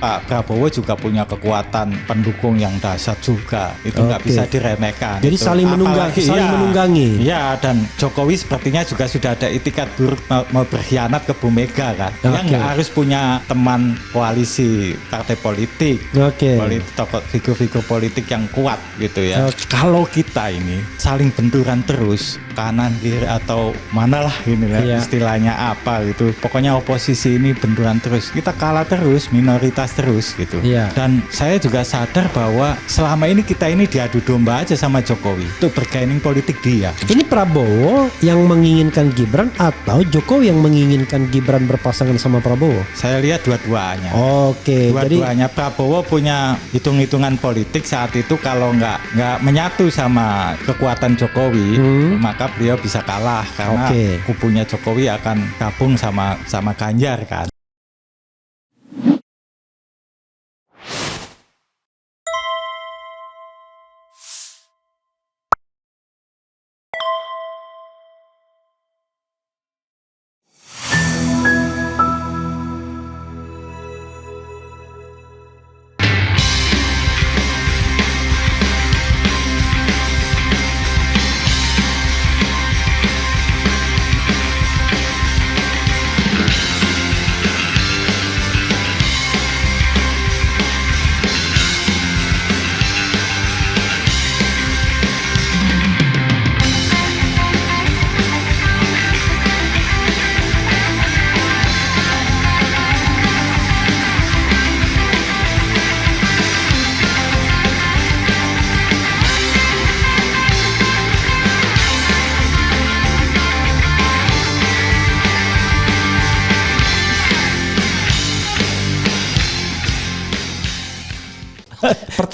Pak Prabowo juga punya kekuatan pendukung yang dahsyat juga. Itu nggak bisa diremehkan. Jadi itu. saling menunggangi. Ya, dan Jokowi sepertinya juga sudah ada itikat buruk mau berkhianat ke Bu Mega kan. Dia nggak harus punya teman koalisi partai politik, tokoh figur-figur politik yang kuat gitu ya. Kalau kita ini saling benturan terus kanan kiri atau manalah inilah istilahnya apa gitu. Pokoknya oposisi ini benturan terus. Kita kalah terus, minoritas terus gitu. Dan saya juga sadar bahwa selama ini kita ini diadu domba aja sama Jokowi untuk bergaining politik dia. Ini Prabowo yang menginginkan Gibran atau Jokowi yang menginginkan Gibran berpasangan sama Prabowo? Saya lihat dua-duanya. Jadi dua-duanya. Prabowo punya hitung-hitungan politik saat itu, kalau nggak menyatu sama kekuatan Jokowi, maka beliau bisa kalah karena kubunya Jokowi akan gabung sama Ganjar kan.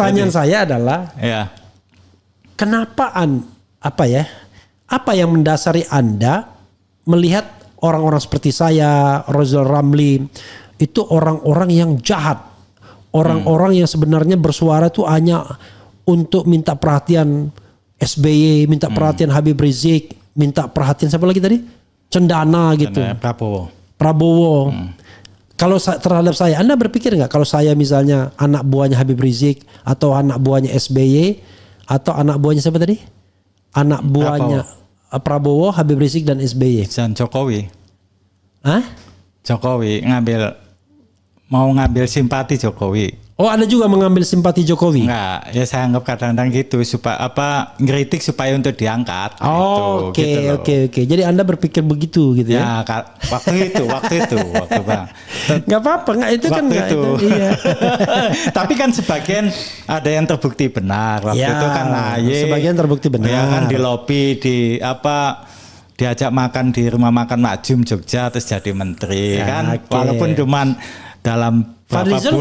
pertanyaan saya adalah, kenapa apa yang mendasari Anda melihat orang-orang seperti saya, Rozal Ramli, itu orang-orang yang jahat, orang-orang yang sebenarnya bersuara itu hanya untuk minta perhatian SBY, minta perhatian Habib Rizik, minta perhatian siapa lagi tadi? Cendana gitu. Prabowo. Kalau terhadap saya, Anda berpikir nggak kalau saya misalnya anak buahnya Habib Rizik atau anak buahnya SBY atau anak buahnya siapa tadi? Anak buahnya Prabowo, Habib Rizik dan SBY. Dan Jokowi. Jokowi mau ngambil simpati Jokowi. Oh, ada juga mengambil simpati Jokowi? Enggak, ya saya anggap kadang-kadang gitu supaya ngeritik supaya untuk diangkat. Oke. Jadi Anda berpikir begitu gitu ya? Ya, waktu itu Bang. Nggak apa-apa, itu kan itu. Iya. Tapi kan sebagian ada yang terbukti benar. Waktu itu kan sebagian terbukti benar. Ya kan di lobi diajak makan di rumah makan Makjum Jogja terus jadi menteri kan. Walaupun cuman dalam Fadlizon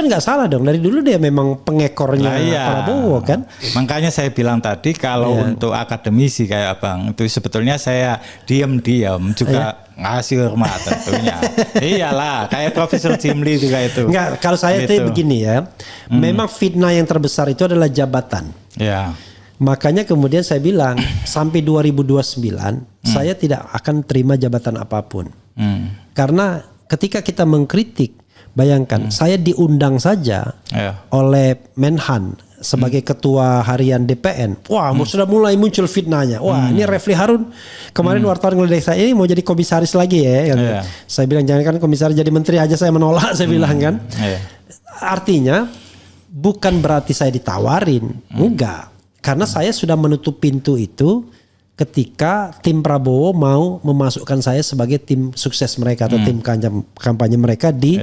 nggak salah dong, dari dulu dia memang pengekornya Prabowo kan. Makanya saya bilang tadi kalau untuk akademisi kayak Abang itu sebetulnya saya diam-diam juga ngasih hormat tentunya. Iyalah, kayak Profesor Jimli juga itu. Enggak, kalau saya itu begini ya, memang fitnah yang terbesar itu adalah jabatan. Makanya kemudian saya bilang sampai 2029 saya tidak akan terima jabatan apapun. Karena ketika kita mengkritik, bayangkan saya diundang saja oleh Menhan sebagai ketua harian DPN. Wah, sudah mulai muncul fitnahnya. Wah, ini Refli Harun kemarin wartawan ngeledek saya, ini mau jadi komisaris lagi ya. Saya bilang jangan kan komisaris, jadi menteri aja saya menolak, saya bilang kan. Artinya bukan berarti saya ditawarin, enggak. Karena saya sudah menutup pintu itu ketika tim Prabowo mau memasukkan saya sebagai tim sukses mereka atau tim kampanye mereka di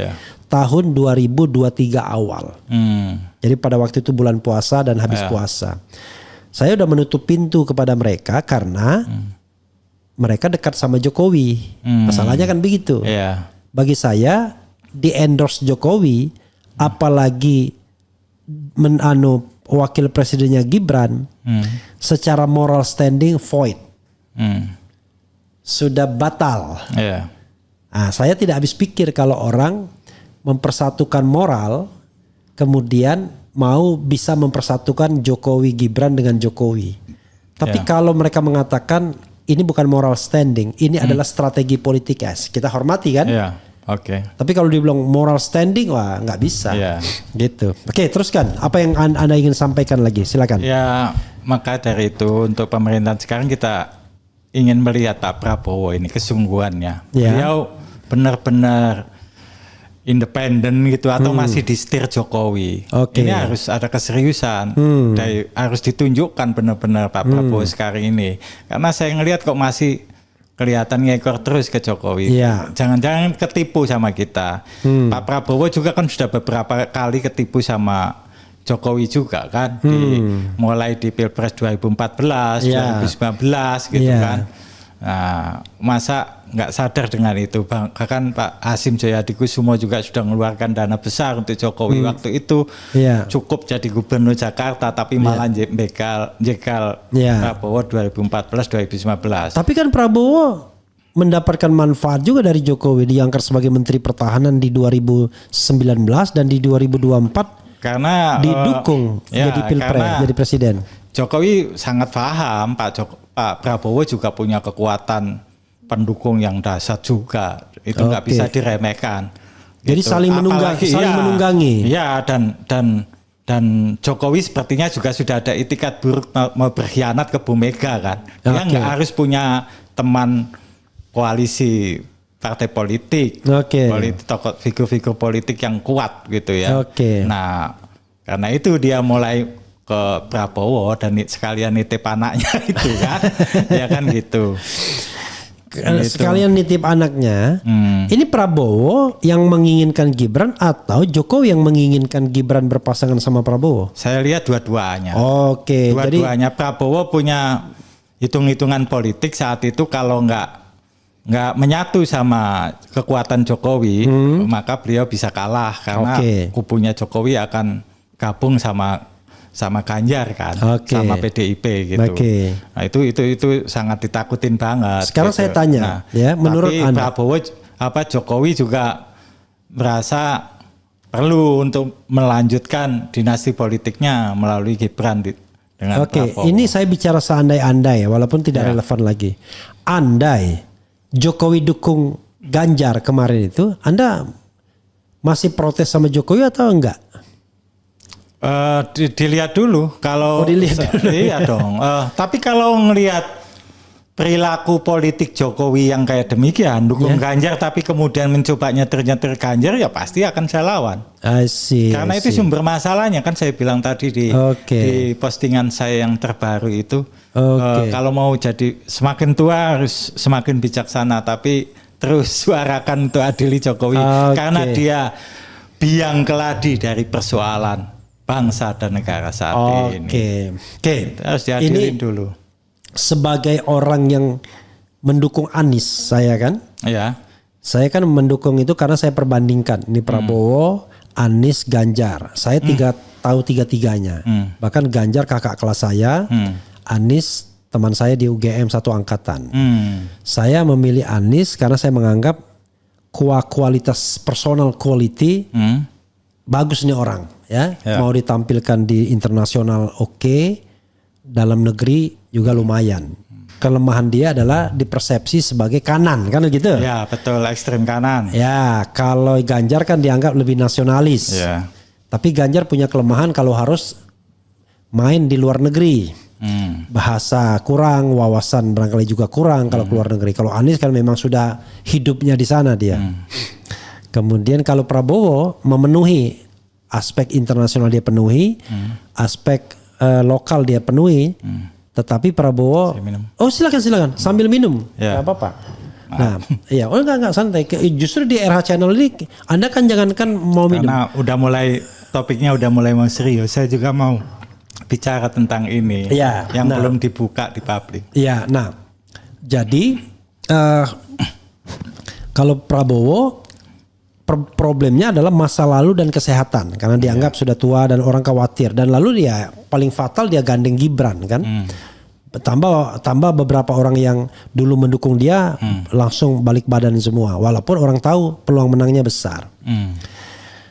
tahun 2023 awal. Jadi pada waktu itu bulan puasa dan habis puasa. Saya udah menutup pintu kepada mereka karena mereka dekat sama Jokowi. Masalahnya kan begitu. Bagi saya di endorse Jokowi, apalagi wakil presidennya Gibran, secara moral standing void, sudah batal. Saya tidak habis pikir kalau orang mempersatukan moral, kemudian mau bisa mempersatukan Jokowi Gibran dengan Jokowi. Tapi kalau mereka mengatakan ini bukan moral standing, ini adalah strategi politik, kita hormati kan? Oke. Tapi kalau dibilang moral standing, wah nggak bisa. Gitu. Oke, teruskan. Apa yang Anda ingin sampaikan lagi? Silakan. Ya, maka dari itu untuk pemerintahan sekarang kita ingin melihat Pak Prabowo ini kesungguhannya. Beliau benar-benar independen gitu atau masih disetir Jokowi. Ini harus ada keseriusan. Harus ditunjukkan benar-benar Pak Prabowo sekarang ini. Karena saya ngelihat kok masih kelihatan ngekor terus ke Jokowi. Jangan-jangan ketipu sama kita. Pak Prabowo juga kan sudah beberapa kali ketipu sama Jokowi juga kan. Mulai di Pilpres 2014, 2019 gitu kan. Nah, masa nggak sadar dengan itu, Bang? Bahkan Pak Hasyim Joyadikusumo juga sudah mengeluarkan dana besar untuk Jokowi waktu itu. Cukup jadi gubernur Jakarta, tapi malah jegal Prabowo 2014-2015. Tapi kan Prabowo mendapatkan manfaat juga dari Jokowi, diangkat sebagai Menteri Pertahanan di 2019 dan di 2024 karena didukung jadi pilpres, jadi presiden. Jokowi sangat paham, Pak Prabowo juga punya kekuatan pendukung yang dahsyat juga, itu nggak bisa diremehkan. Jadi gitu. saling menunggangi. Iya, dan Jokowi sepertinya juga sudah ada itikat buruk mau berkhianat ke Bu Mega kan. Dia nggak harus punya teman koalisi partai politik, tokoh figur-figur politik yang kuat gitu ya. Nah, karena itu dia mulai ke Prabowo dan sekalian nitip anaknya itu kan. Ya kan gitu. Sekalian nitip anaknya. Ini Prabowo yang menginginkan Gibran atau Jokowi yang menginginkan Gibran berpasangan sama Prabowo? Saya lihat dua-duanya. Jadi Dua-duanya. Prabowo punya hitung-hitungan politik saat itu, kalau nggak menyatu sama kekuatan Jokowi, maka beliau bisa kalah karena kubunya Jokowi akan gabung sama Ganjar kan, sama PDIP gitu. Nah, itu sangat ditakutin banget. Sekarang gitu. saya tanya, menurut Anda, Prabowo Jokowi juga merasa perlu untuk melanjutkan dinasti politiknya melalui Gibran dengan Prabowo. Ini saya bicara seandai-andai walaupun tidak relevan lagi. Andai Jokowi dukung Ganjar kemarin itu, Anda masih protes sama Jokowi atau enggak? Dilihat dulu kalau iya dong. Tapi kalau ngelihat perilaku politik Jokowi yang kayak demikian, dukung Ganjar tapi kemudian mencoba nyetir Ganjar, ya pasti akan saya lawan. Karena itu sumber masalahnya kan, saya bilang tadi di postingan saya yang terbaru itu. Kalau mau jadi semakin tua harus semakin bijaksana, tapi terus suarakan untuk adili Jokowi karena dia biang keladi dari persoalan bangsa dan negara saat ini. Harus diadilin dulu. Sebagai orang yang mendukung Anies, saya kan saya mendukung itu karena saya perbandingkan ini Prabowo, Anies, Ganjar. Saya tahu tiga-tiganya. Bahkan Ganjar kakak kelas saya, Anies teman saya di UGM satu angkatan. Saya memilih Anies karena saya menganggap kualitas personal quality bagus nih orang. Mau ditampilkan di internasional dalam negeri juga lumayan. Kelemahan dia adalah dipersepsi sebagai kanan, kan gitu? Ya betul, ekstrem kanan. Ya, kalau Ganjar kan dianggap lebih nasionalis. Tapi Ganjar punya kelemahan kalau harus main di luar negeri. Bahasa kurang, wawasan barangkali juga kurang kalau keluar negeri. Kalau Anies kan memang sudah hidupnya di sana dia. Kemudian kalau Prabowo memenuhi aspek internasional dia penuhi, aspek lokal dia penuhi, tetapi Prabowo, silakan sambil minum, nggak apa-apa. Nah, enggak santai. Justru di RH Channel ini, Anda kan jangankan mau minum. Karena topiknya udah mulai mau serius. Saya juga mau bicara tentang ini, yang belum dibuka di publik. Jadi kalau Prabowo problemnya adalah masa lalu dan kesehatan karena dianggap sudah tua dan orang khawatir, dan lalu dia paling fatal dia gandeng Gibran kan. Tambah beberapa orang yang dulu mendukung dia langsung balik badan semua walaupun orang tahu peluang menangnya besar.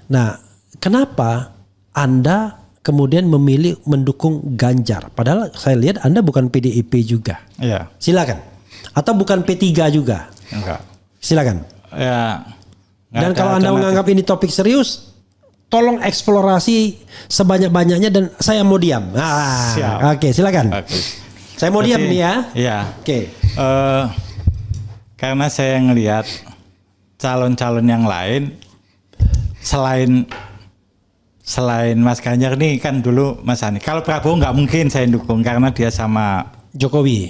Nah, kenapa Anda kemudian memilih mendukung Ganjar padahal saya lihat Anda bukan PDIP juga? Silakan. Atau bukan P3 juga? Enggak. Silakan. Dan kalau Anda menganggap ini topik serius, tolong eksplorasi sebanyak-banyaknya dan saya mau diam. Oke, silakan. Saya mau diam nih ya. Iya. Oke. Karena saya ngelihat calon-calon yang lain selain Mas Ganjar nih kan dulu Mas Anies. Kalau Prabowo nggak mungkin saya dukung karena dia sama Jokowi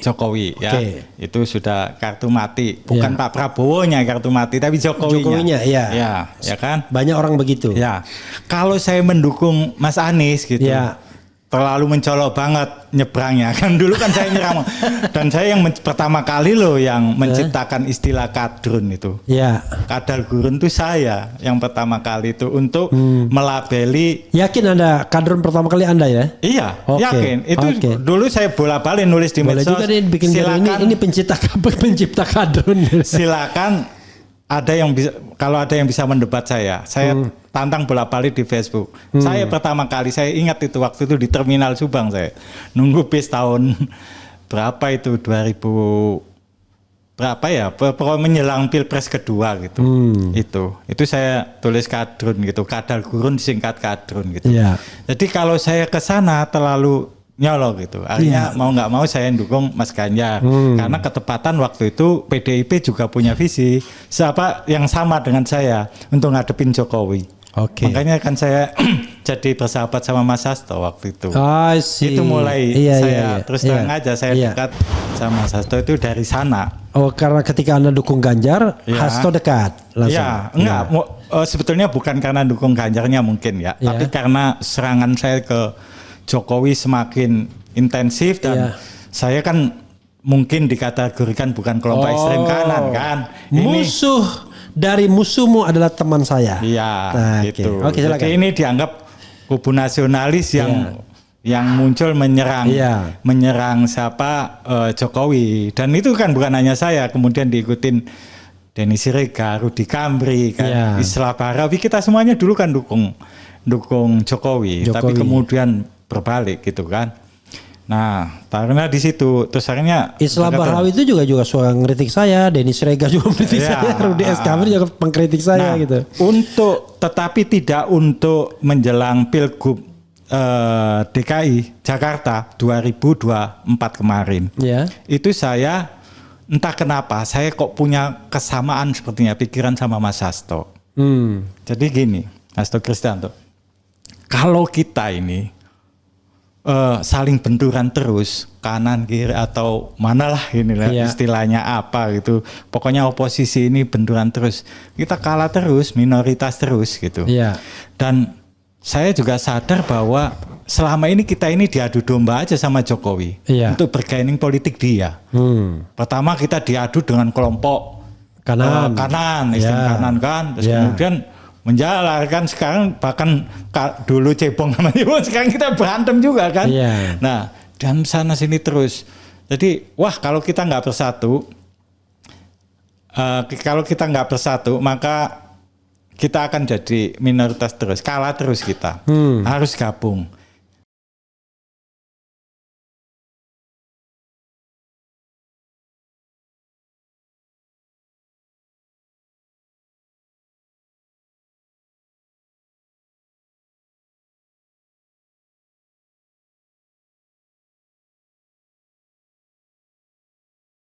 ya. Itu sudah kartu mati. Bukan Pak Prabowo-nya kartu mati tapi Jokowinya ya kan. Banyak orang begitu. Ya. Kalau saya mendukung Mas Anies gitu. Ya. Terlalu mencolok banget nyebrangnya kan dulu kan saya nyerang dan saya yang pertama kali loh yang menciptakan istilah kadrun itu. Kadal gurun itu saya yang pertama kali itu untuk melabeli. Yakin Anda kadrun pertama kali Anda ya? Iya, yakin. Itu dulu saya bola-balik nulis di medsos. Juga bikin ini pencipta kadrun. Silakan ada yang bisa, kalau ada yang bisa mendebat saya tantang bolak-balik di Facebook. Saya pertama kali, saya ingat itu waktu itu di Terminal Subang saya nunggu bis tahun berapa itu 2000 berapa ya, pokoknya menjelang Pilpres kedua gitu. Itu saya tulis kadrun gitu, kadal gurun disingkat kadrun gitu. Jadi kalau saya ke sana terlalu nyolok gitu. Akhirnya mau nggak mau saya dukung Mas Ganjar karena ketepatan waktu itu PDIP juga punya visi siapa yang sama dengan saya untuk ngadepin Jokowi. Makanya kan saya jadi bersahabat sama Mas Hasto waktu itu. Itu mulai saya terus terang aja saya dekat sama Mas Hasto itu dari sana. Karena ketika Anda dukung Ganjar, Hasto dekat langsung. Sebetulnya bukan karena dukung Ganjarnya mungkin ya, tapi karena serangan saya ke Jokowi semakin intensif dan saya kan mungkin dikategorikan bukan kelompok ekstrem kanan kan. Musuh dari musuhmu adalah teman saya. Iya, gitu. Jadi ini dianggap kubu nasionalis yang muncul menyerang siapa Jokowi dan itu kan bukan hanya saya, kemudian diikutin Denny Siregar, Rudy Kambri, kan, Islah Barawi, kita semuanya dulu kan dukung Jokowi. Tapi kemudian berbalik gitu kan. Nah, karena di situ terus akhirnya Islah Barawi itu juga suka ngeritik saya, Denny Siregar juga mengkritik saya, Rudy Kambri juga pengkritik saya gitu. Tetapi tidak untuk menjelang Pilgub DKI Jakarta 2024 kemarin. Itu saya entah kenapa saya kok punya kesamaan sepertinya pikiran sama Mas Hasto. Jadi gini, Hasto Kristianto. Kalau kita ini saling benturan terus kanan kiri atau manalah inilah istilahnya apa gitu, pokoknya oposisi ini benturan terus, kita kalah terus, minoritas terus gitu. Dan saya juga sadar bahwa selama ini kita ini diadu domba aja sama Jokowi untuk bergaining politik dia. Pertama kita diadu dengan kelompok kanan ekstrem kanan kan, terus kemudian menjalar kan, sekarang bahkan dulu cebong sama ibu, sekarang kita berantem juga kan. Nah, dan sana sini terus. Jadi, kalau kita nggak bersatu, maka kita akan jadi minoritas terus, kalah terus kita. Harus gabung.